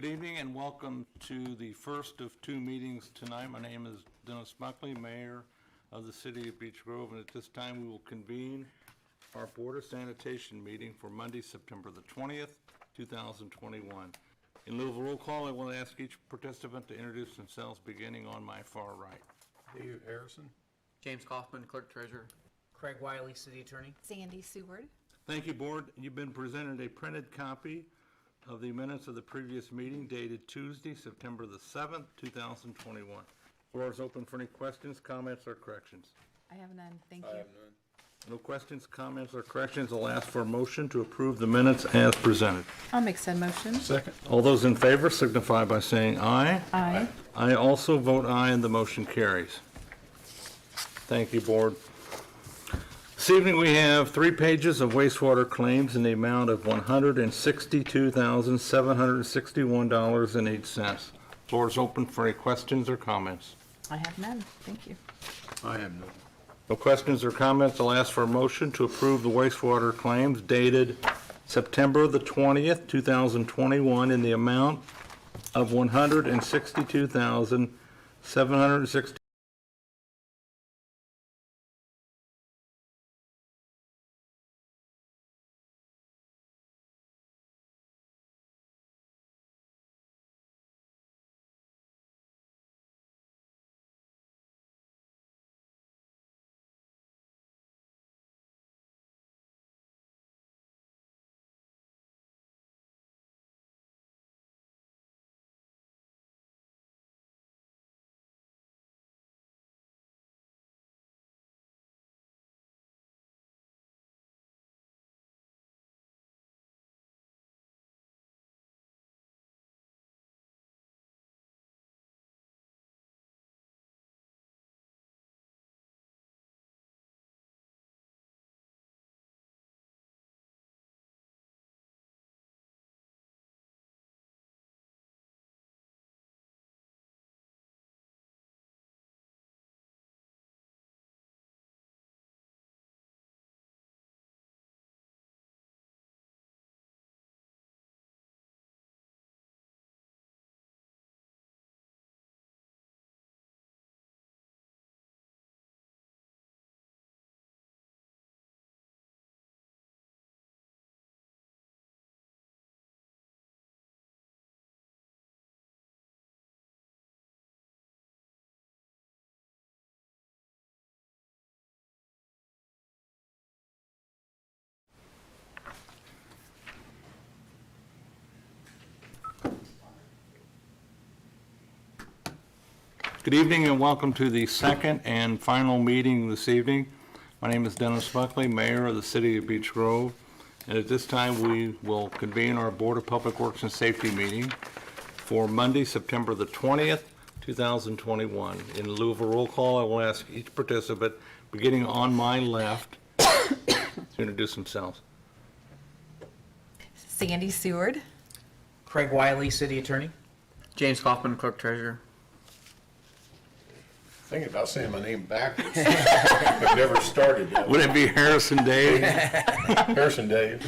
Good evening and welcome to the first of two meetings tonight. My name is Dennis Buckley, Mayor of the City of Beech Grove, and at this time we will convene our Board of Sanitation meeting for Monday, September the 20th, 2021. In lieu of a roll call, I will ask each participant to introduce themselves, beginning on my far right. David Harrison. James Kaufman, Clerk Treasurer. Craig Wiley, City Attorney. Sandy Seward. Thank you, Board. You've been presented a printed copy of the minutes of the previous meeting dated Tuesday, September the 7th, 2021. Floor is open for any questions, comments, or corrections. I have none, thank I you. have none. No questions, comments, or corrections. I'll ask for a motion to approve the minutes as presented. I'll make said motion. Second. All those in favor signify by saying aye. Aye. I also vote aye, and the motion carries. Thank you, Board. This evening, we have 3 pages of wastewater claims in the amount of $162,761.08. Floor is open for any questions or comments. I have none, thank you. I have none. No questions or comments. I'll ask for a motion to approve the wastewater claims dated September the 20th, 2021 in the amount of $162,760. Good evening and welcome to the second and final meeting this evening. My name is Dennis Buckley, Mayor of the City of Beech Grove, and at this time we will convene our Board of Public Works and Safety meeting for Monday, September the 20th, 2021. In lieu of a roll call, I will ask each participant, beginning on my left, to introduce themselves. Sandy Seward. Craig Wiley, City Attorney. James Kaufman, Clerk Treasurer. Thinking about saying my name backwards. I've never started yet. Would it be Harrison Dave? Harrison Dave.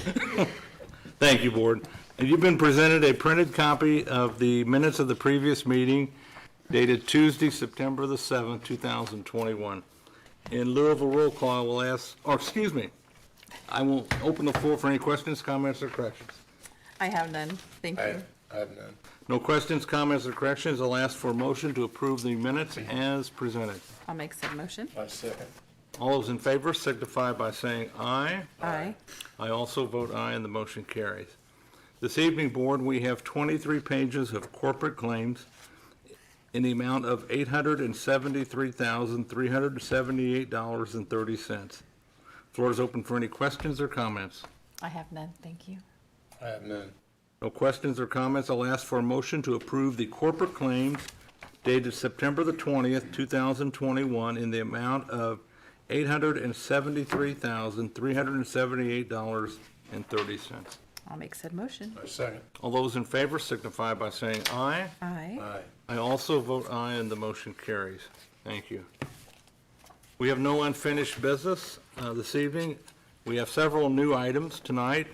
Thank you, Board. And you've been presented a printed copy of the minutes of the previous meeting dated Tuesday, September the 7th, 2021. In lieu of a roll call, I will ask, I will open the floor for any questions, comments, or corrections. I have none, thank you. I have none. No questions, comments, or corrections. I'll ask for a motion to approve the minutes as presented. I'll make said motion. I second. All those in favor signify by saying aye. Aye. I also vote aye, and the motion carries. This evening, Board, we have 23 pages of corporate claims in the amount of $873,378.30. Floor is open for any questions or comments. I have none, thank you. I have none. No questions or comments. I'll ask for a motion to approve the corporate claims dated September the 20th, 2021 in the amount of $873,378.30. I'll make said motion. I second. All those in favor signify by saying aye. Aye. Aye. I also vote aye, and the motion carries. Thank you. We have no unfinished business this evening. We have several new items tonight.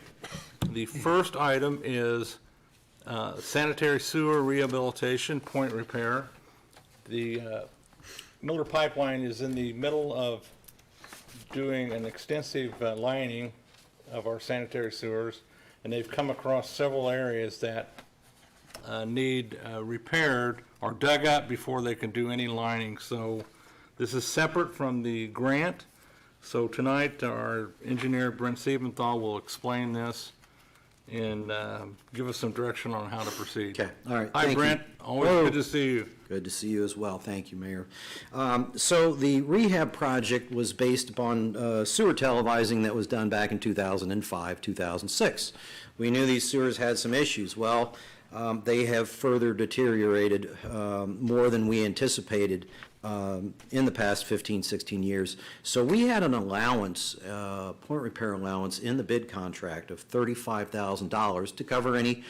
The first item is Sanitary sewer rehabilitation, point repair. The Miller Pipeline is in the middle of doing an extensive lining of our sanitary sewers, and they've come across several areas that need repaired or dug up before they can do any lining. So this is separate from the grant. So tonight, our engineer Brent Siebenthal will explain this and give us some direction on how to proceed. Okay, all right. Hi, thank you. Brent. Always Hello. good to see you. Good to see you as well. Thank you, Mayor. So the rehab project was based upon sewer televising that was done back in 2005, 2006. We knew these sewers had some issues. Well, they have further deteriorated more than we anticipated in the past 15, 16 years. So we had an allowance, point repair allowance in the bid contract of $35,000 to cover any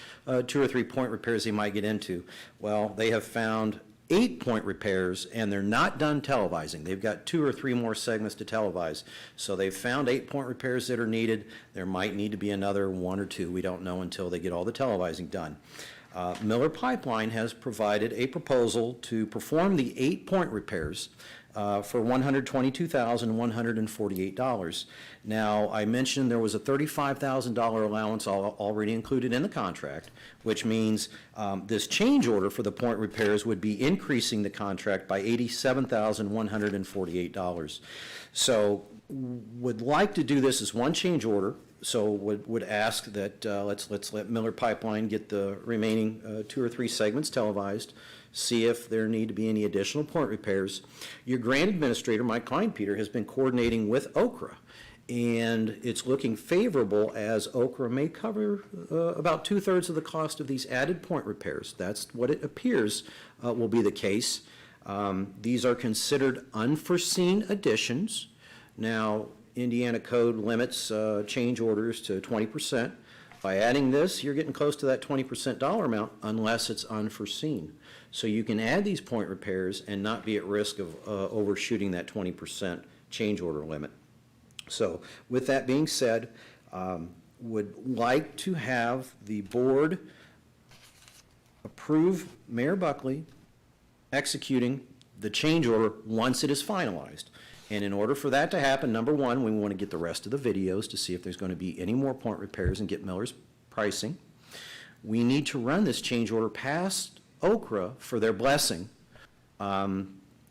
2 or 3 point repairs they might get into. Well, they have found 8 point repairs, and they're not done televising. They've got 2 or 3 more segments to televise. So they've found 8 point repairs that are needed. There might need to be another 1 or 2. We don't know until they get all the televising done. Miller Pipeline has provided a proposal to perform the 8 point repairs for $122,148. Now, I mentioned there was a $35,000 allowance already included in the contract, which means this change order for the point repairs would be increasing the contract by $87,148. So would like to do this as one change order. So would ask that let's let Miller Pipeline get the remaining 2 or 3 segments televised, see if there need to be any additional point repairs. Your grant administrator, Mike Kleinpeter, has been coordinating with Okra, and it's looking favorable as Okra may cover about 2/3 of the cost of these added point repairs. That's what it appears will be the case. These are considered unforeseen additions. Now, Indiana code limits change orders to 20%. By adding this, you're getting close to that 20% dollar amount unless it's unforeseen. So you can add these point repairs and not be at risk of overshooting that 20% change order limit. So with that being said, would like to have the board approve Mayor Buckley executing the change order once it is finalized. And in order for that to happen, number one, we want to get the rest of the videos to see if there's going to be any more point repairs and get Miller's pricing. We need to run this change order past Okra for their blessing in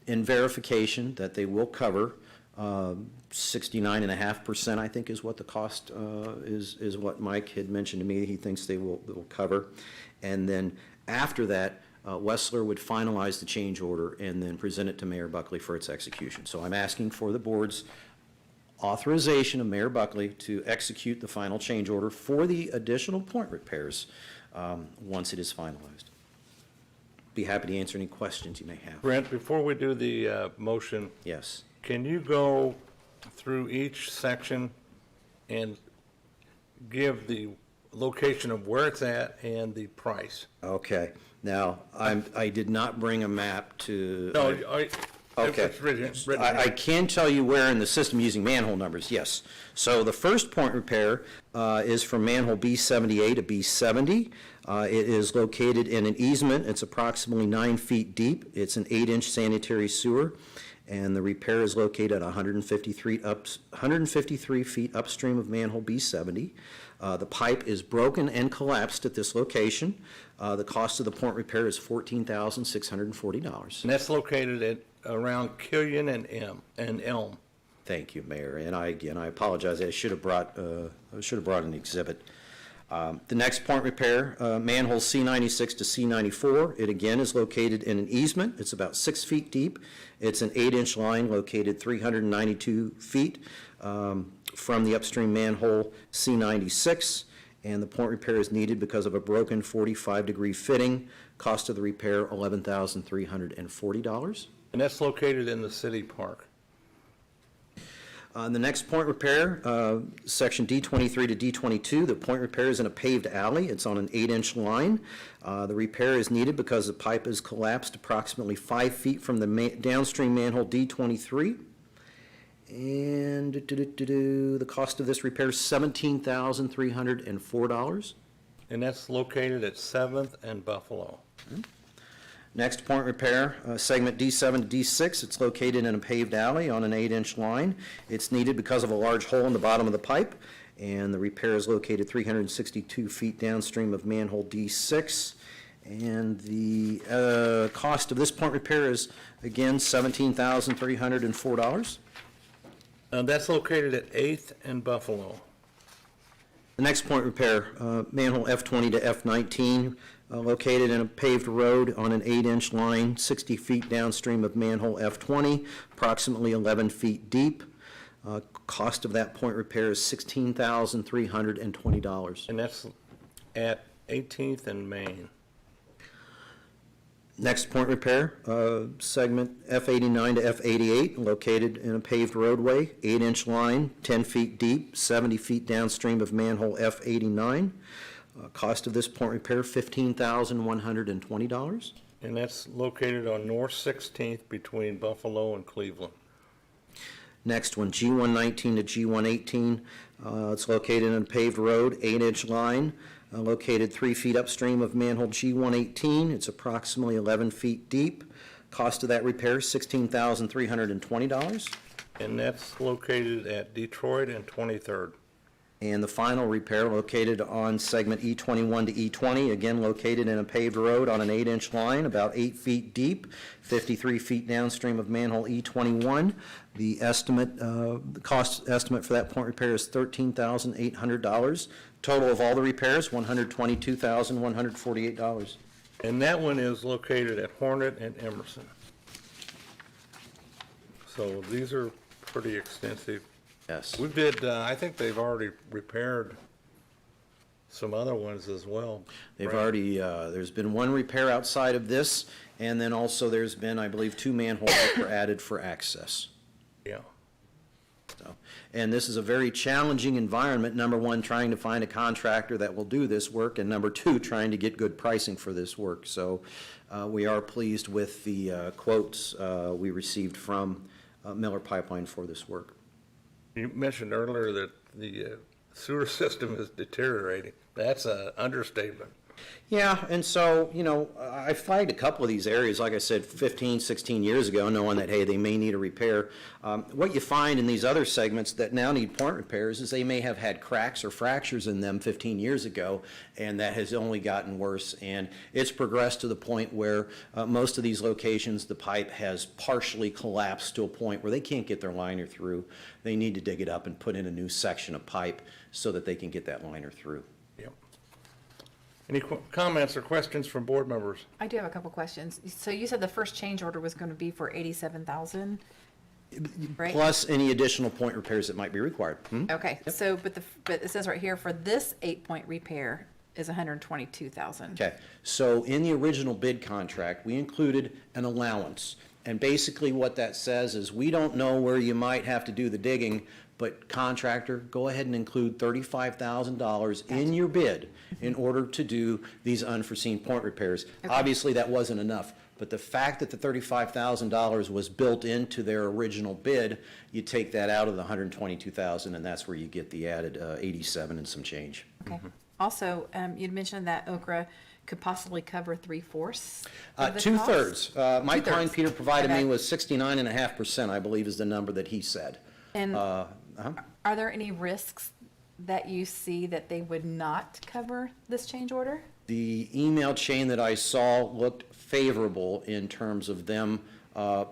verification that they will cover 69.5%, I think is what the cost is what Mike had mentioned to me he thinks they will cover. And then after that, Wessler would finalize the change order and then present it to Mayor Buckley for its execution. So I'm asking for the board's authorization of Mayor Buckley to execute the final change order for the additional point repairs once it is finalized. Be happy to answer any questions you may have. Brent, before we do the motion, Yes. can you go through each section and give the location of where it's at and the price? Okay. Now, I did not bring a map to. No, Okay. it's written I here. can tell you where in the system using manhole numbers, yes. So the first point repair is from manhole B78 to B70. It is located in an easement. It's approximately 9 feet deep. It's an 8-inch sanitary sewer, and the repair is located at 153 feet upstream of manhole B70. The pipe is broken and collapsed at this location. The cost of the point repair is $14,640. And that's located at around Killian and Elm. Thank you, Mayor. And I apologize. I should have brought an exhibit. The next point repair, manhole C96 to C94. It again is located in an easement. It's about 6 feet deep. It's an 8-inch line located 392 feet from the upstream manhole C96. And the point repair is needed because of a broken 45-degree fitting. Cost of the repair, $11,340. And that's located in the city park. The next point repair, section D23 to D22, the point repair is in a paved alley. It's on an 8-inch line. The repair is needed because the pipe is collapsed approximately 5 feet from the downstream manhole D23. And the cost of this repair is $17,304. And that's located at 7th and Buffalo. Next point repair, segment D7 to D6. It's located in a paved alley on an 8-inch line. It's needed because of a large hole in the bottom of the pipe, and the repair is located 362 feet downstream of manhole D6. And the cost of this point repair is, again, $17,304. That's located at 8th and Buffalo. The next point repair, manhole F20 to F19, located in a paved road on an 8-inch line, 60 feet downstream of manhole F20, approximately 11 feet deep. Cost of that point repair is $16,320. And that's at 18th and Main. Next point repair, segment F89 to F88, located in a paved roadway, 8-inch line, 10 feet deep, 70 feet downstream of manhole F89. Cost of this point repair, $15,120. And that's located on North 16th between Buffalo and Cleveland. Next one, G119 to G118. It's located in a paved road, 8-inch line, located 3 feet upstream of manhole G118. It's approximately 11 feet deep. Cost of that repair is $16,320. And that's located at Detroit and 23rd. And the final repair located on segment E21 to E20, again located in a paved road on an 8-inch line, about 8 feet deep, 53 feet downstream of manhole E21. The estimate, the cost estimate for that point repair is $13,800. Total of all the repairs, $122,148. And that one is located at Hornet and Emerson. So these are pretty extensive. Yes. We did, I think they've already repaired some other ones as well. They've right? already, there's been one repair outside of this, and then also there's been, I believe, 2 manholes that were added for access. Yeah. So, and this is a very challenging environment, number one, trying to find a contractor that will do this work, and number two, trying to get good pricing for this work. So we are pleased with the quotes we received from Miller Pipeline for this work. You mentioned earlier that the sewer system is deteriorating. That's an understatement. Yeah, and so, you know, I flagged a couple of these areas, like I said, 15, 16 years ago, knowing that, hey, they may need a repair. What you find in these other segments that now need point repairs is they may have had cracks or fractures in them 15 years ago, and that has only gotten worse. And it's progressed to the point where most of these locations, the pipe has partially collapsed to a point where they can't get their liner through. They need to dig it up and put in a new section of pipe so that they can get that liner through. Yep. Any comments or questions from board members? I do have a couple questions. So you said the first change order was going to be for 87,000, right? Plus any additional point repairs that might be required. Okay, so, but it says right here, for this 8-point repair is 122,000. Okay, so in the original bid contract, we included an allowance. And basically what that says is we don't know where you might have to do the digging, but contractor, go ahead and include $35,000 in your bid in order to do these unforeseen point repairs. Okay. Obviously, that wasn't enough, but the fact that the $35,000 was built into their original bid, you take that out of the $122,000, and that's where you get the added 87 and some change. Okay. Also, you'd mentioned that Okra could possibly cover 3/4 of the cost? 2/3. My client, Peter, provided me Okay. with 69.5%, I believe is the number that he said. And are there any risks that you see that they would not cover this change order? The email chain that I saw looked favorable in terms of them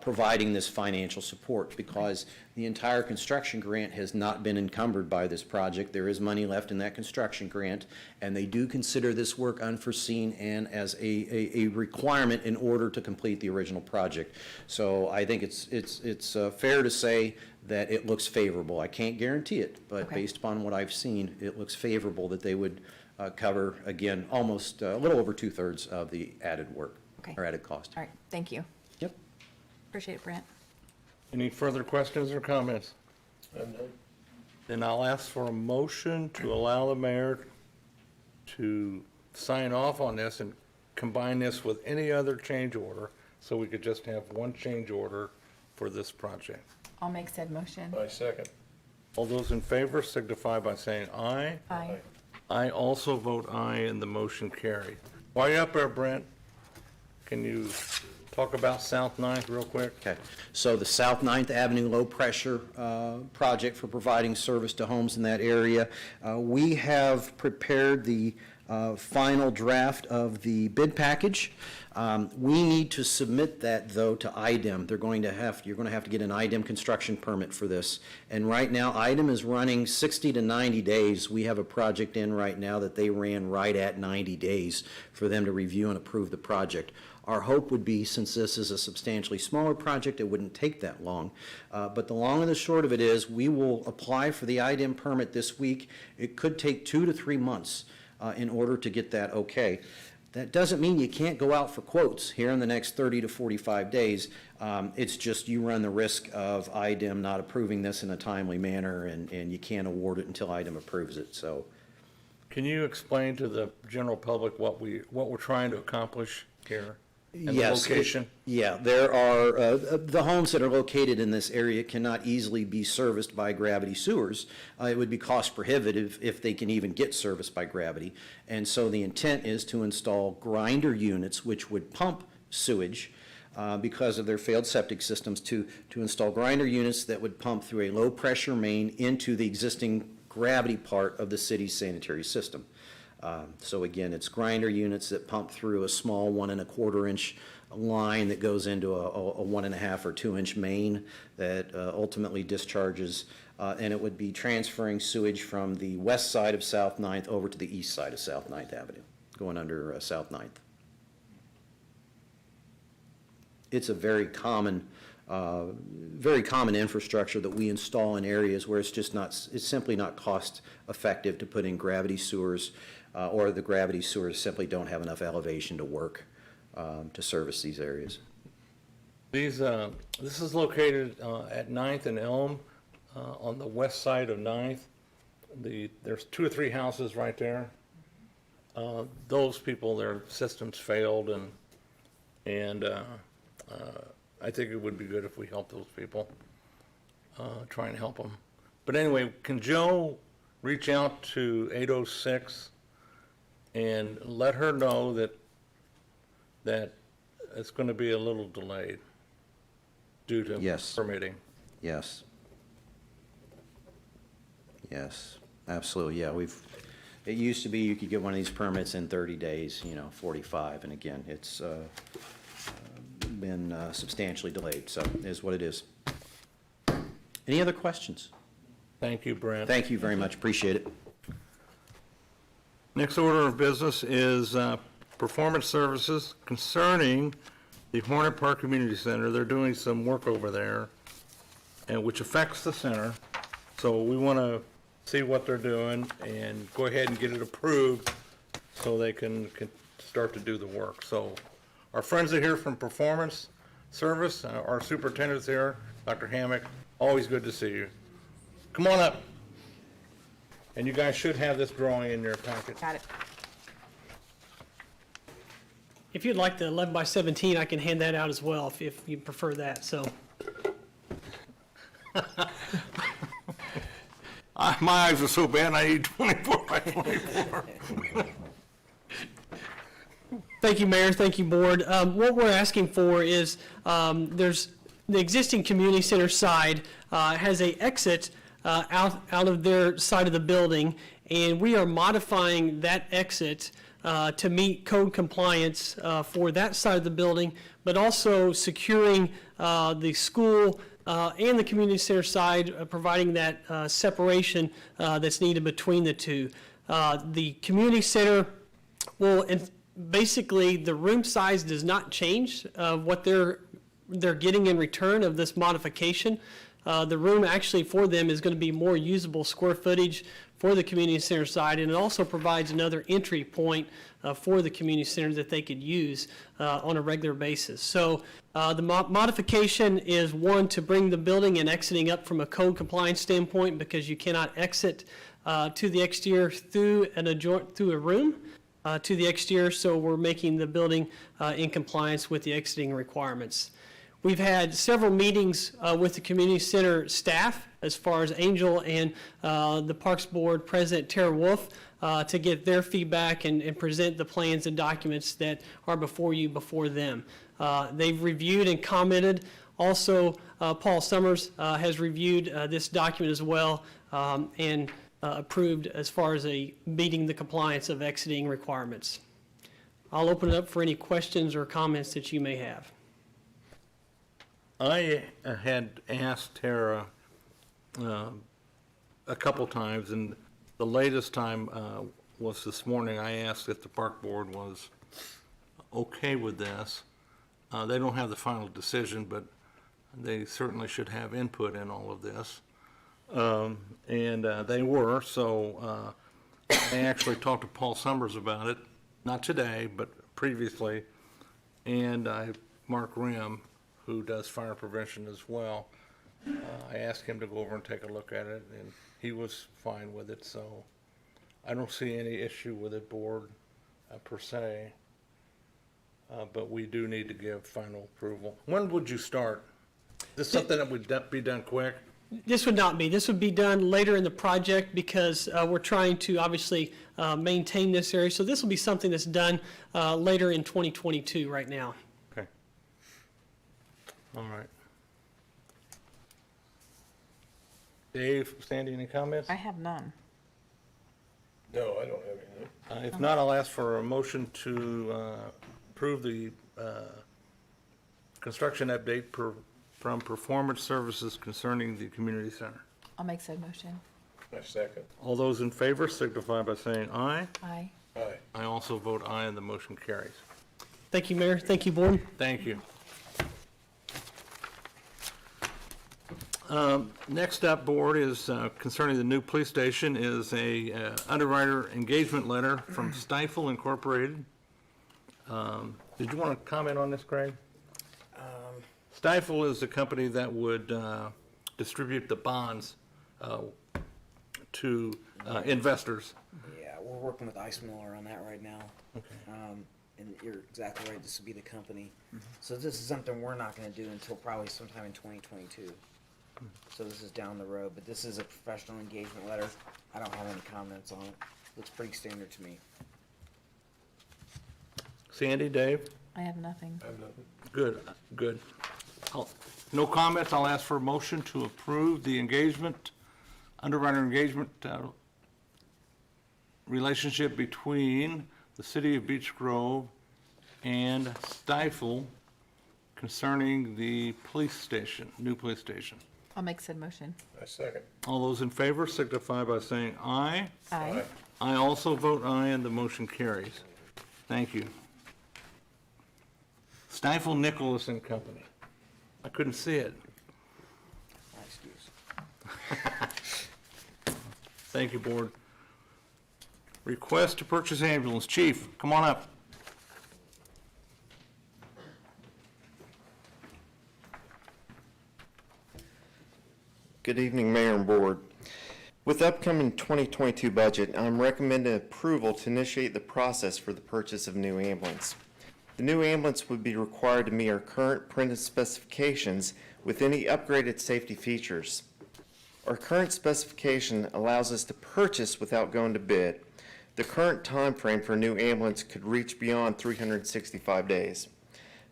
providing this financial support, because the entire construction grant has not been encumbered by this project. There is money left in that construction grant, and they do consider this work unforeseen and as a requirement in order to complete the original project. So I think it's fair to say that it looks favorable. I can't guarantee it, but Okay. based upon what I've seen, it looks favorable that they would cover, again, almost a little over 2/3 of the added work Okay. or added cost. All right, thank you. Yep. Appreciate it, Brent. Any further questions or comments? Then I'll ask for a motion to allow the mayor to sign off on this and combine this with any other change order, so we could just have one change order for this project. I'll make said motion. I second. All those in favor signify by saying aye. Aye. I also vote aye, and the motion carried. While you're up there, Brent, can you talk about South Ninth real quick? Okay, so the South 9th Avenue Low Pressure project for providing service to homes in that area. We have prepared the final draft of the bid package. We need to submit that, though, to IDEM. You're going to have to get an IDEM construction permit for this. And right now, IDEM is running 60 to 90 days. We have a project in right now that they ran right at 90 days for them to review and approve the project. Our hope would be, since this is a substantially smaller project, it wouldn't take that long. But the long and the short of it is, we will apply for the IDEM permit this week. It could take 2 to 3 months in order to get that okay. That doesn't mean you can't go out for quotes here in the next 30 to 45 days. It's just you run the risk of IDEM not approving this in a timely manner, and you can't award it until IDEM approves it, so. Can you explain to the general public what we're trying to accomplish here? And the Yes. location? Yeah, there are, the homes that are located in this area cannot easily be serviced by gravity sewers. It would be cost prohibitive if they can even get serviced by gravity. And so the intent is to install grinder units which would pump sewage because of their failed septic systems, to install grinder units that would pump through a low-pressure main into the existing gravity part of the city's sanitary system. So again, it's grinder units that pump through a small 1 1/4 inch line that goes into a 1 1/2 or 2 inch main that ultimately discharges, and it would be transferring sewage from the west side of South 9th over to the east side of South 9th Avenue, going under South 9th. It's a very common infrastructure that we install in areas where it's simply not cost effective to put in gravity sewers, or the gravity sewers simply don't have enough elevation to work to service these areas. This is located at 9th and Elm, on the west side of 9th. There's 2 or 3 houses right there. Those people, their systems failed, and I think it would be good if we help those people, try and help them. But anyway, can Joe reach out to 806 and let her know that it's going to be a little delayed due to Yes. permitting? Yes. Yes, absolutely, yeah, it used to be you could get one of these permits in 30 days, 45, and again, it's been substantially delayed, so it is what it is. Any other questions? Thank you, Brent. Thank you very much, appreciate it. Next order of business is performance services concerning the Hornet Park Community Center. They're doing some work over there, and which affects the center. So we want to see what they're doing and go ahead and get it approved so they can start to do the work. So our friends are here from Performance Service. Our superintendent's here, Dr. Hammock. Always good to see you. Come on up. And you guys should have this drawing in your packet. Got it. If you'd like the 11 by 17, I can hand that out as well if you prefer that, so. My eyes are so bad, I need 24 by 24. Thank you, Mayor, thank you, Board. What we're asking for is, there's, the existing community center side has a exit out of their side of the building, and we are modifying that exit to meet code compliance for that side of the building, but also securing the school and the community center side, providing that separation that's needed between the two. The community center will, and basically the room size does not change what they're getting in return of this modification. The room actually for them is going to be more usable square footage for the community center side, and it also provides another entry point for the community center that they could use on a regular basis. So the modification is, one, to bring the building and exiting up from a code compliance standpoint, because you cannot exit to the exterior through a room to the exterior, so we're making the building in compliance with the exiting requirements. We've had several meetings with the community center staff, as far as Angel and the Parks Board President Tara Wolf, to get their feedback and present the plans and documents that are before you, before them. They've reviewed and commented. Also, Paul Summers has reviewed this document as well and approved as far as meeting the compliance of exiting requirements. I'll open it up for any questions or comments that you may have. I had asked Tara a couple times, and the latest time was this morning. I asked if the park board was okay with this. They don't have the final decision, but they certainly should have input in all of this. And they were, so I actually talked to Paul Summers about it, not today, but previously, and Mark Rim, who does fire prevention as well. I asked him to go over and take a look at it, and he was fine with it, so I don't see any issue with it, board, per se. But we do need to give final approval. When would you start? Is this something that would be done quick? This would not be. This would be done later in the project because we're trying to obviously maintain this area. So this will be something that's done later in 2022 right now. Okay. All right. Dave, Sandy, any comments? I have none. No, I don't have anything. If not, I'll ask for a motion to approve the construction update from Performance Services concerning the community center. I'll make said motion. My second. All those in favor signify by saying aye. Aye. Aye. I also vote aye, and the motion carries. Thank you, Mayor. Thank you, Board. Thank you. Next up, Board, is concerning the new police station is a underwriter engagement letter from Stifel Incorporated. Did you want to comment on this, Craig? Stifel is the company that would distribute the bonds to investors. Yeah, we're working with Ice Miller on that right now. And you're exactly right, this would be the company. So this is something we're not gonna do until probably sometime in 2022. So this is down the road, but this is a professional engagement letter. I don't have any comments on it. Looks pretty standard to me. Sandy, Dave? I have nothing. I have nothing. Good, good. No comments, I'll ask for a motion to approve the engagement, underwriter engagement relationship between the city of Beech Grove and Stifel concerning the police station, new police station. I'll make said motion. My second. All those in favor signify by saying aye. Aye. I also vote aye, and the motion carries. Thank you. Stifel Nicholas and Company. I couldn't see it. My excuse. Thank you, Board. Request to purchase ambulance. Chief, come on up. Good evening, Mayor and Board. With the upcoming 2022 budget, I'm recommending approval to initiate the process for the purchase of new ambulance. The new ambulance would be required to meet our current printed specifications with any upgraded safety features. Our current specification allows us to purchase without going to bid. The current time frame for a new ambulance could reach beyond 365 days.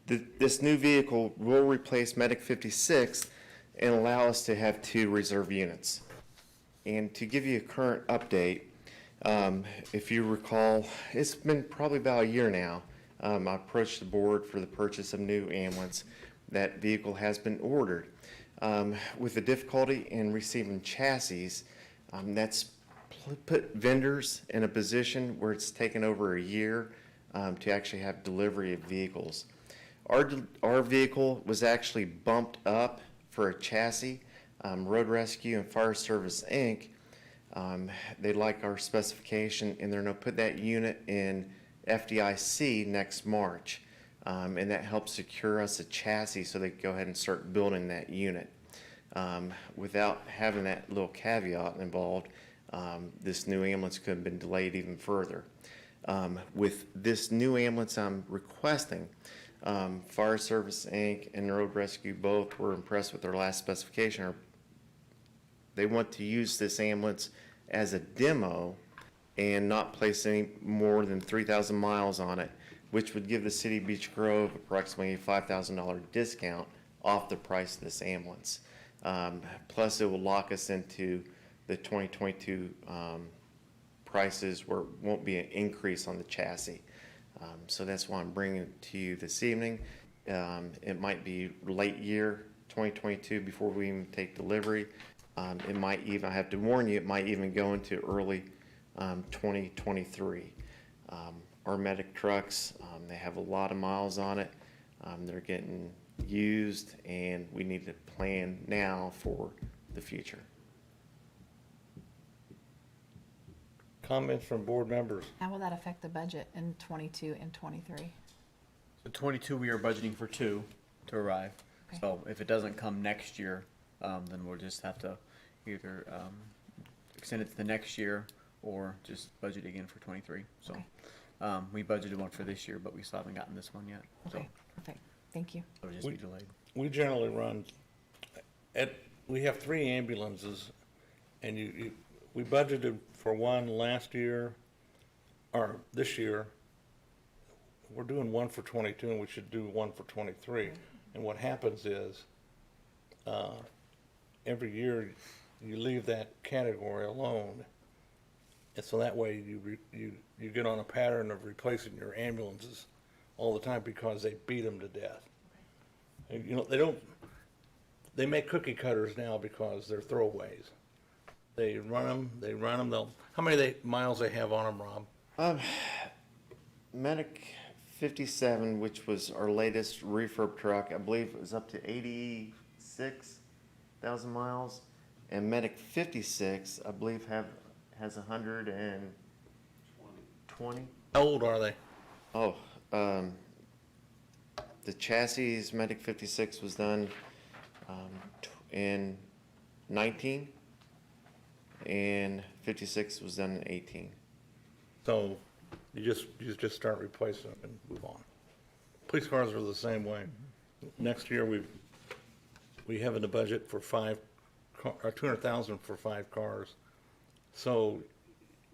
This new vehicle will replace Medic 56 and allow us to have 2 reserve units. And to give you a current update, if you recall, it's been probably about a year now. I approached the board for the purchase of new ambulance. That vehicle has been ordered. With the difficulty in receiving chassis, that's put vendors in a position where it's taken over a year to actually have delivery of vehicles. Our vehicle was actually bumped up for a chassis. Road Rescue and Fire Service, Inc., they like our specification, and they're going to put that unit in FDIC next March. And that helps secure us a chassis so they can go ahead and start building that unit. Without having that little caveat involved, this new ambulance could have been delayed even further. With this new ambulance I'm requesting, Fire Service Inc. and Road Rescue both were impressed with their last specification. They want to use this ambulance as a demo and not place any more than 3,000 miles on it, which would give the city of Beech Grove approximately a $5,000 discount off the price of this ambulance. Plus, it will lock us into the 2022 prices where it won't be an increase on the chassis. So that's why I'm bringing it to you this evening. It might be late year 2022 before we even take delivery. It might even, I have to warn you, it might even go into early 2023. Our medic trucks, they have a lot of miles on it. They're getting used, and we need to plan now for the future. Comments from board members? How will that affect the budget in 22 and 23? So 22, we are budgeting for 2 to arrive. Okay. So if it doesn't come next year, then we'll just have to either extend it to the next year or just budget again for 23. So Okay. we budgeted one for this year, but we still haven't gotten this one yet. Okay, perfect. Thank you. So it'll just be delayed. We generally run, we have 3 ambulances, and we budgeted for one last year, or this year. We're doing one for 22, and we should do one for 23. And what happens is, every year, you leave that category alone. And so that way you get on a pattern of replacing your ambulances all the time because they beat them to death. And, you know, they make cookie cutters now because they're throwaways. They run them, how many miles they have on them, Rob? Medic 57, which was our latest refurb truck, I believe it was up to 86,000 miles. And Medic 56, I believe has 120. How old are they? Oh, the chassis Medic 56 was done in 19, and 56 was done in 18. So you just start replacing them and move on. Police cars are the same way. Next year, we have in the budget for 200,000 for 5 cars. So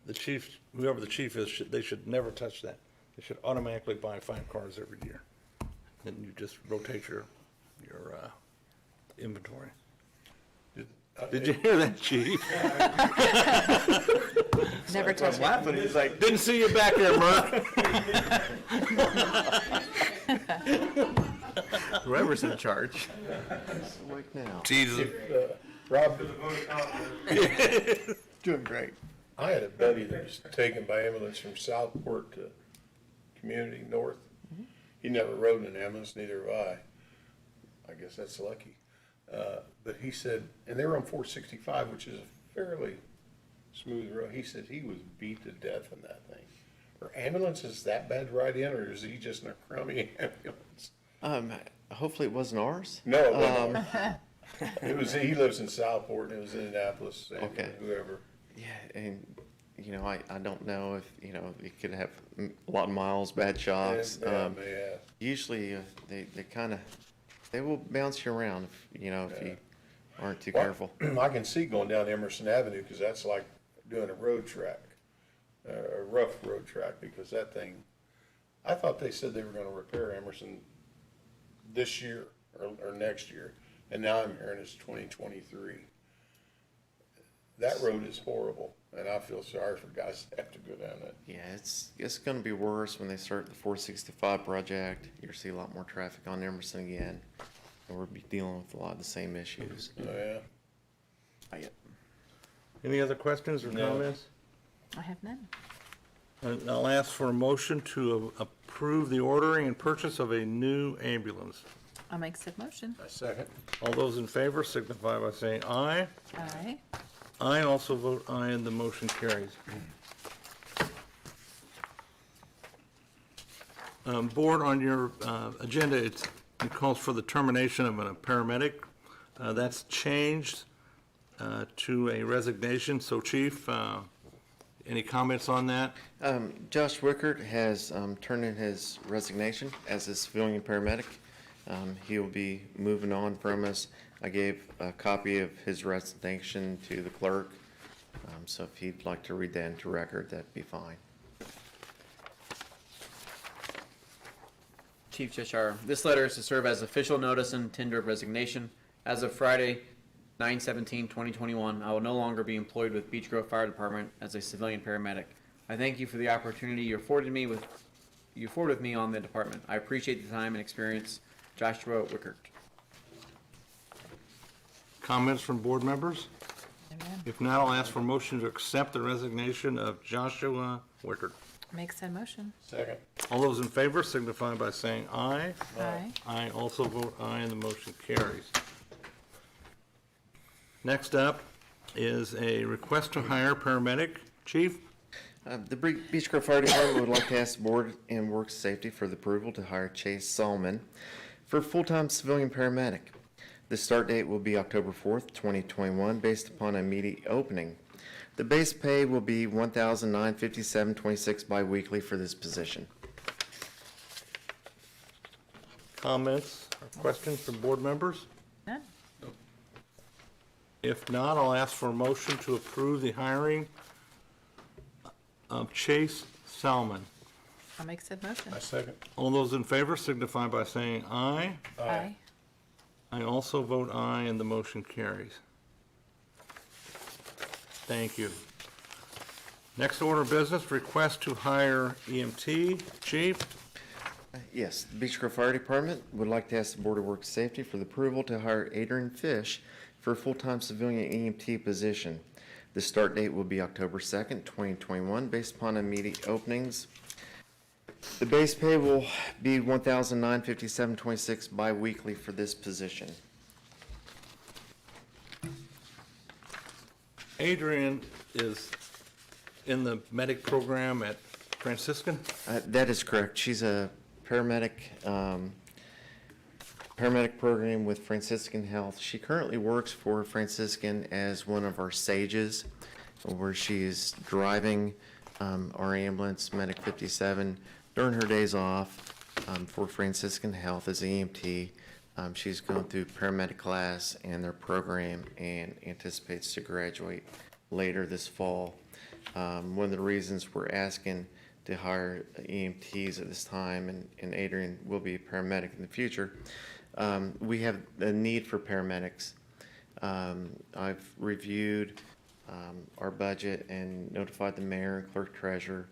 the chief, whoever the chief is, they should never touch that. They should automatically buy 5 cars every year. And you just rotate your inventory. Did you hear that, chief? Never touch it. Laughing, he's like, didn't see you back there, Murph. Whoever's in charge. Like now. Jesus. Rob, Doing great. I had a buddy that was taken by ambulance from Southport to Community North. He never rode in an ambulance, neither have I. I guess that's lucky. But he said, and they were on 465, which is a fairly smooth road. He said he was beat to death in that thing. Are ambulances that bad to ride in, or is he just in a crummy ambulance? Hopefully it wasn't ours. No, it wasn't. It was, he lives in Southport, and it was in Indianapolis, Okay. whoever. Yeah, and I don't know if you could have a lot of miles, bad shocks. Yeah, they have. Usually they kind of will bounce you around if you aren't too Well, careful. I can see going down Emerson Avenue, because that's like doing a road track, a rough road track, because that thing, I thought they said they were gonna repair Emerson this year or next year, and now I'm hearing it's 2023. That road is horrible, and I feel sorry for guys that have to go down it. Yeah, it's going to be worse when they start the 465 project. You'll see a lot more traffic on Emerson again, and we'll be dealing with a lot of the same issues. Oh, yeah. Any other questions or No. comments? I have none. And I'll ask for a motion to approve the ordering and purchase of a new ambulance. I'll make said motion. A second. All those in favor signify by saying aye. Aye. I also vote aye, and the motion carries. Board, on your agenda, it calls for the termination of a paramedic. That's changed to a resignation. So, Chief, Any comments on that? Josh Wickert has turned in his resignation as a civilian paramedic. He will be moving on from us. I gave a copy of his resignation to the clerk, so if he'd like to read that into record, that'd be fine. Chief Cheshire, this letter is to serve as official notice and tender of resignation. As of Friday, 9/17/2021, I will no longer be employed with Beech Grove Fire Department as a civilian paramedic. I thank you for the opportunity you afforded with me on the department. I appreciate the time and experience. Joshua Wickert. Comments from board members? Amen. If not, I'll ask for a motion to accept the resignation of Joshua Wickert. Make said motion. Second. All those in favor signify by saying aye. Aye. I also vote aye, and the motion carries. Next up is a request to hire paramedic. Chief? The Beech Grove Fire Department would like to ask the Board and Work Safety for the approval to hire Chase Solomon for a full-time civilian paramedic. The start date will be October 4th, 2021, based upon an immediate opening. The base pay will be $1,957.26 biweekly for this position. Comments or questions from board members? None. If not, I'll ask for a motion to approve the hiring of Chase Salmon. I'll make said motion. I second. All those in favor signify by saying aye. Aye. I also vote aye, and the motion carries. Thank you. Next order of business, request to hire EMT. Chief? Yes, the Beech Grove Fire Department would like to ask the Board of Work Safety for the approval to hire Adrian Fish for a full-time civilian EMT position. The start date will be October 2nd, 2021, based upon immediate openings. The base pay will be $1,957.26 biweekly for this position. Adrian is in the medic program at Franciscan. That is correct. She's a paramedic, paramedic program with Franciscan Health. She currently works for Franciscan as one of our sages, where she is driving our ambulance, Medic 57, during her days off for Franciscan Health as EMT. She's going through paramedic class and their program and anticipates to graduate later this fall. One of the reasons we're asking to hire EMTs at this time, and Adrian will be a paramedic in the future, we have a need for paramedics. I've reviewed our budget and notified the mayor and clerk treasurer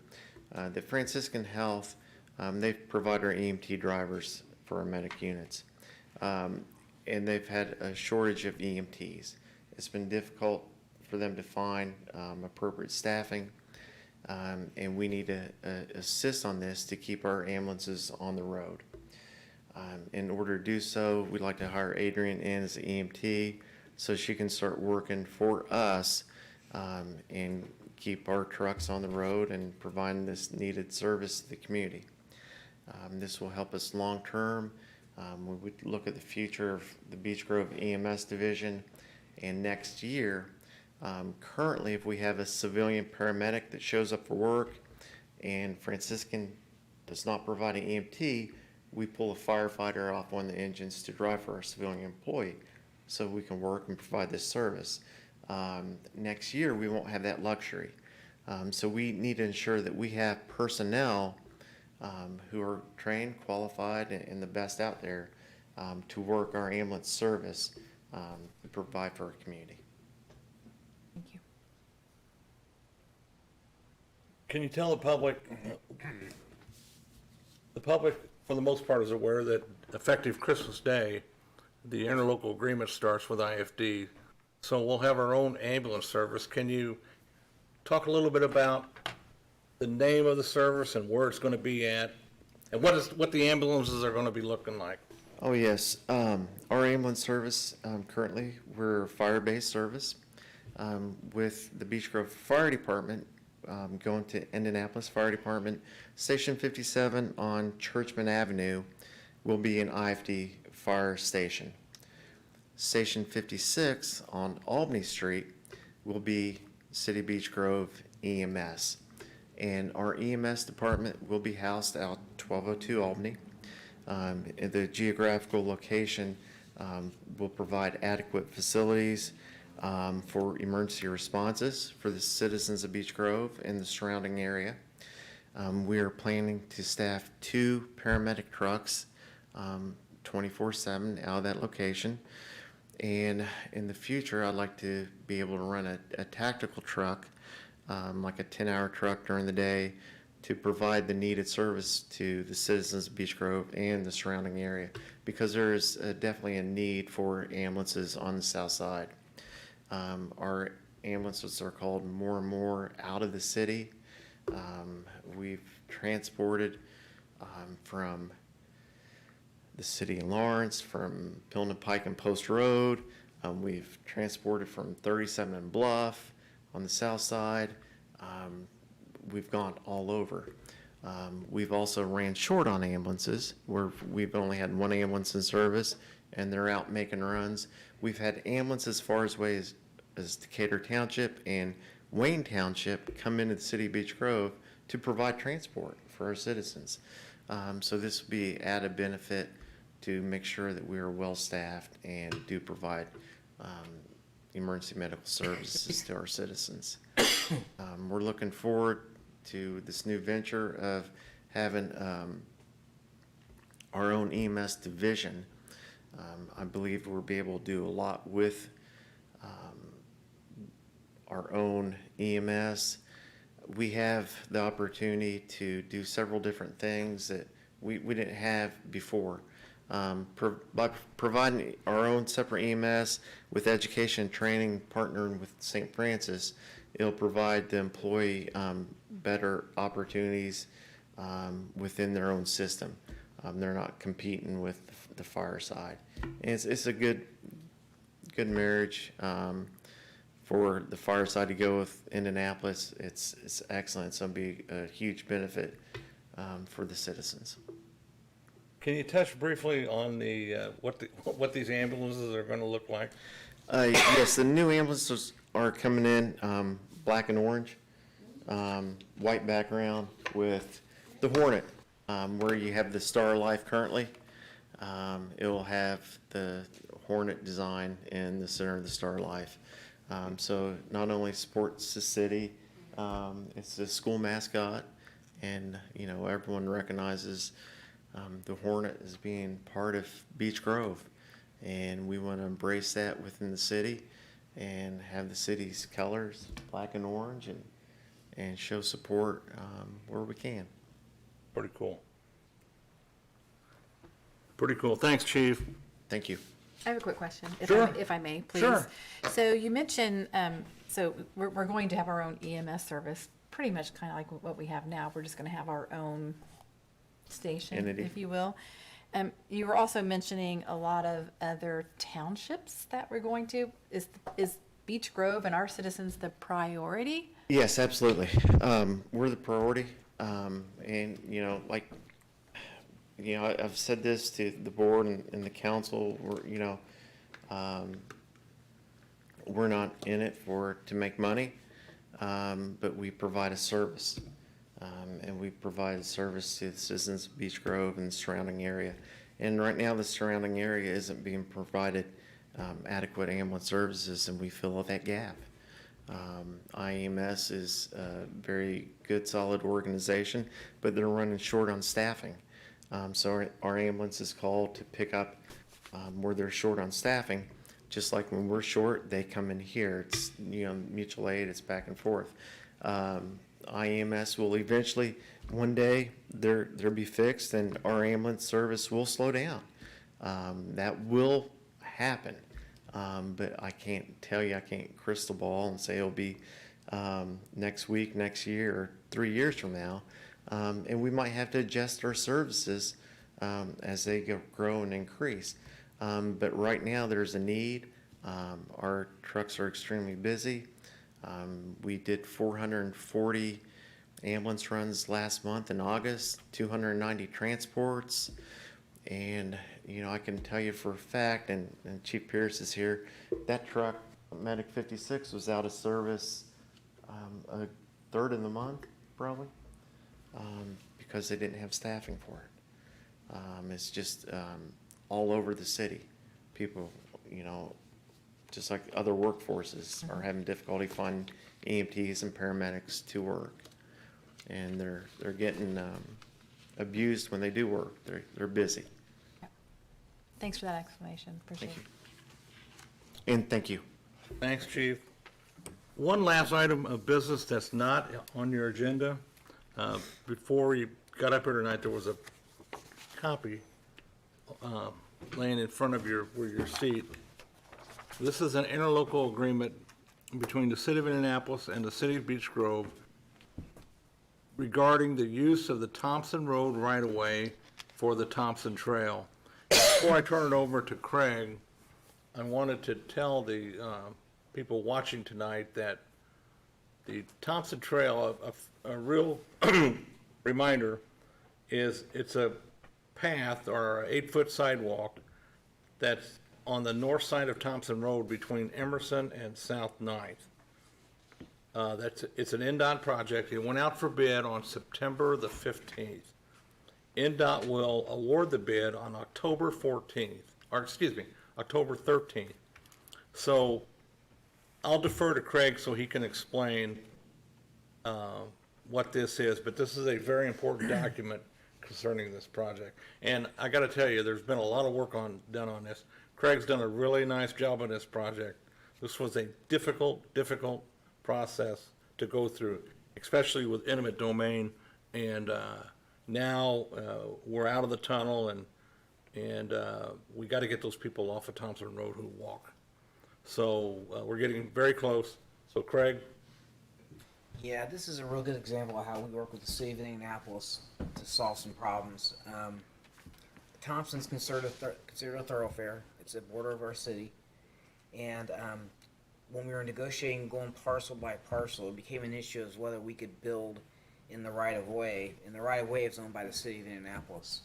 that Franciscan Health, they provide our EMT drivers for our medic units. And they've had a shortage of EMTs. It's been difficult for them to find appropriate staffing, and we need to assist on this to keep our ambulances on the road. In order to do so, we'd like to hire Adrian in as an EMT so she can start working for us and keep our trucks on the road and providing this needed service to the community. This will help us long-term. When we look at the future of the Beech Grove EMS division, and next year, currently if we have a civilian paramedic that shows up for work and Franciscan does not provide an EMT, we pull a firefighter off one of the engines to drive for our civilian employee so we can work and provide this service. Next year, we won't have that luxury. So we need to ensure that we have personnel who are trained, qualified, and the best out there to work our ambulance service to provide for our community. Thank you. Can you tell the public for the most part is aware that effective Christmas Day, the interlocal agreement starts with IFD, so we'll have our own ambulance service. Can you talk a little bit about the name of the service and where it's going to be at, and what the ambulances are going to be looking like? Oh, yes. Our ambulance service, currently, we're a fire-based service with the Beech Grove Fire Department going to Indianapolis Fire Department. Station 57 on Churchman Avenue will be an IFD fire station. Station 56 on Albany Street will be City Beech Grove EMS. And our EMS department will be housed out 1202 Albany. The geographical location will provide adequate facilities for emergency responses for the citizens of Beech Grove and the surrounding area. We are planning to staff 2 paramedic trucks 24/7 out of that location. And in the future, I'd like to be able to run a tactical truck, like a 10-hour truck during the day, to provide the needed service to the citizens of Beech Grove and the surrounding area, because there is definitely a need for ambulances on the south side. Our ambulances are called more and more out of the city. We've transported from the city of Lawrence, from Pilgrim Pike and Post Road. We've transported from 37 and Bluff on the south side. We've gone all over. We've also ran short on ambulances, where we've only had 1 ambulance in service, and they're out making runs. We've had ambulances as far away as Decatur Township and Wayne Township come into the city of Beech Grove to provide transport for our citizens. So this will be added benefit to make sure that we are well-staffed and do provide emergency medical services to our citizens. We're looking forward to this new venture of having our own EMS division. I believe we'll be able to do a lot with our own EMS. We have the opportunity to do several different things that we didn't have before. By providing our own separate EMS with education and training, partnering with St. Francis, it'll provide the employee better opportunities within their own system. They're not competing with the fire side. And it's a good marriage for the fire side to go with Indianapolis. It's excellent. It's going to be a huge benefit for the citizens. Can you touch briefly on what these ambulances are going to look like? Yes, the new ambulances are coming in black and orange, white background with the Hornet, where you have the Star Life currently. It will have the Hornet design in the center of the Star Life. So not only supports the city, it's a school mascot, and everyone recognizes the Hornet as being part of Beech Grove, and we want to embrace that within the city and have the city's colors, black and orange, and show support where we can. Pretty cool. Pretty cool. Thanks, Chief. Thank you. I have a quick question, Sure. if I may, please. Sure. So you mentioned, so we're going to have our own EMS service, pretty much kind of like what we have now. We're just going to have our own station, Entity. if you will. You were also mentioning a lot of other townships that we're going to. Is Beech Grove and our citizens the priority? Yes, absolutely. We're the priority, and I've said this to the board and the council. We're not in it to make money, but we provide a service, and we provide a service to the citizens of Beech Grove and the surrounding area. And right now, the surrounding area isn't being provided adequate ambulance services, and we fill that gap. IEMS is a very good, solid organization, but they're running short on staffing. So our ambulance is called to pick up where they're short on staffing. Just like when we're short, they come in here. It's mutual aid. It's back and forth. IEMS will eventually, one day, they'll be fixed, and our ambulance service will slow down. That will happen. But I can't tell you, I can't crystal ball and say it'll be next week, next year, or 3 years from now. And we might have to adjust our services as they grow and increase. But right now, there's a need. Our trucks are extremely busy. We did 440 ambulance runs last month in August, 290 transports. And, I can tell you for a fact, and Chief Pierce is here, that truck, Medic 56, was out of service 3rd of the month, probably, because they didn't have staffing for it. It's just all over the city. People, just like other workforces, are having difficulty finding EMTs and paramedics to work. And they're getting abused when they do work. They're busy. Thanks for that explanation. Appreciate Thank it. you. And thank you. Thanks, Chief. One last item of business that's not on your agenda. Before you got up here tonight, there was a copy laying in front of where your seat. This is an interlocal agreement between the City of Indianapolis and the City of Beech Grove regarding the use of the Thompson Road right-of-way for the Thompson Trail. Before I turn it over to Craig, I wanted to tell the people watching tonight that the Thompson Trail, a real reminder, is it's a path or an 8-foot sidewalk that's on the north side of Thompson Road between Emerson and South 9th. It's an NDOT project. It went out for bid on September the 15th. NDOT will award the bid on October 14th, or excuse me, October 13th. So I'll defer to Craig so he can explain what this is, but this is a very important document concerning this project. And I gotta tell you, there's been a lot of work done on this. Craig's done a really nice job on this project. This was a difficult process to go through, especially with eminent domain. And now we're out of the tunnel, and we got to get those people off of Thompson Road who walk. So we're getting very close. So Craig? Yeah, this is a real good example of how we work with the city of Indianapolis to solve some problems. Thompson's considered a thoroughfare. It's a border of our city. And when we were negotiating going parcel by parcel, it became an issue as whether we could build in the right-of-way. And the right-of-way is owned by the city of Indianapolis.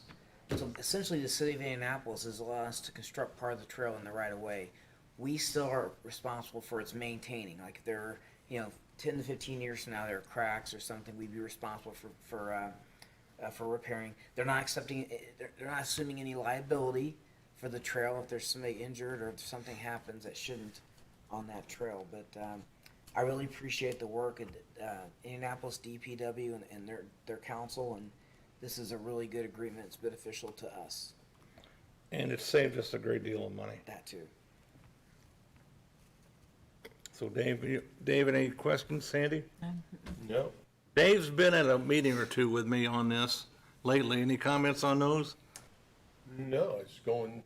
So essentially the city of Indianapolis has allowed us to construct part of the trail in the right-of-way. We still are responsible for its maintaining. Like if there are, 10 to 15 years from now there are cracks or something, we'd be responsible for repairing. They're not assuming any liability for the trail if there's somebody injured or if something happens that shouldn't on that trail. But I really appreciate the work of Indianapolis DPW and their council, and this is a really good agreement. It's beneficial to us. And it saved us a great deal of money. That too. So David, any questions? Sandy? No. Dave's been at a meeting or two with me on this lately. Any comments on those? No, it's going,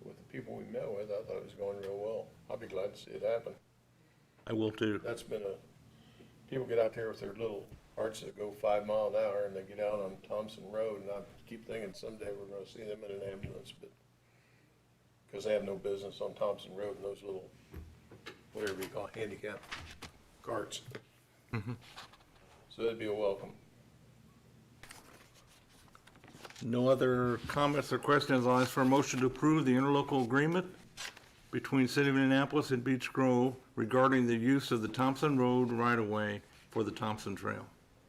with the people we met with, I thought it was going real well. I'll be glad to see it happen. I will too. That's been people get out there with their little carts that go 5 miles an hour and they get out on Thompson Road, and I keep thinking someday we're gonna see them in an ambulance, but, because they have no business on Thompson Road in those little, whatever you call it, handicap carts. So that'd be a welcome. No other comments or questions. I'll ask for a motion to approve the interlocal agreement between City of Indianapolis and Beech Grove regarding the use of the Thompson Road right-of-way for the Thompson Trail.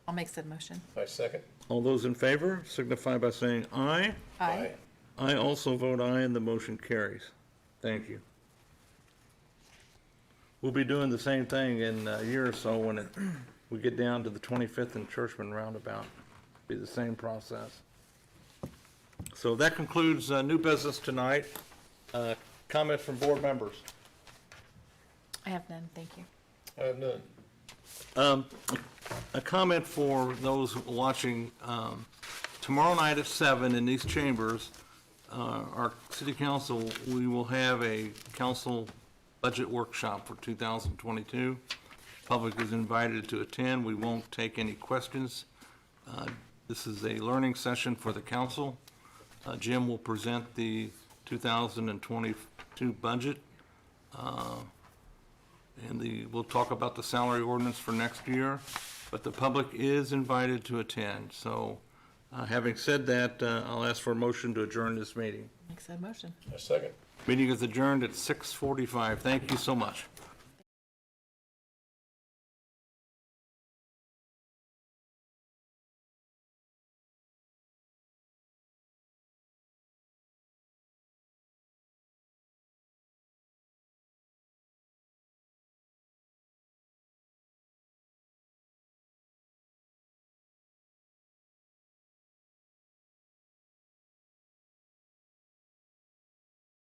I'll make said motion. I second. All those in favor signify by saying aye. Aye. I also vote aye, and the motion carries. Thank you. We'll be doing the same thing in a year or so when we get down to the 25th and Churchman roundabout. Be the same process. So that concludes new business tonight. Comments from board members? I have none, thank you. I have none. A comment for those watching. Tomorrow night at 7 in these chambers, our city council, we will have a council budget workshop for 2022. Public is invited to attend. We won't take any questions. This is a learning session for the council. Jim will present the 2022 budget. And we'll talk about the salary ordinance for next year, but the public is invited to attend. So having said that, I'll ask for a motion to adjourn this meeting. Make said motion. I second. Meeting is adjourned at 6:45. Thank you so much.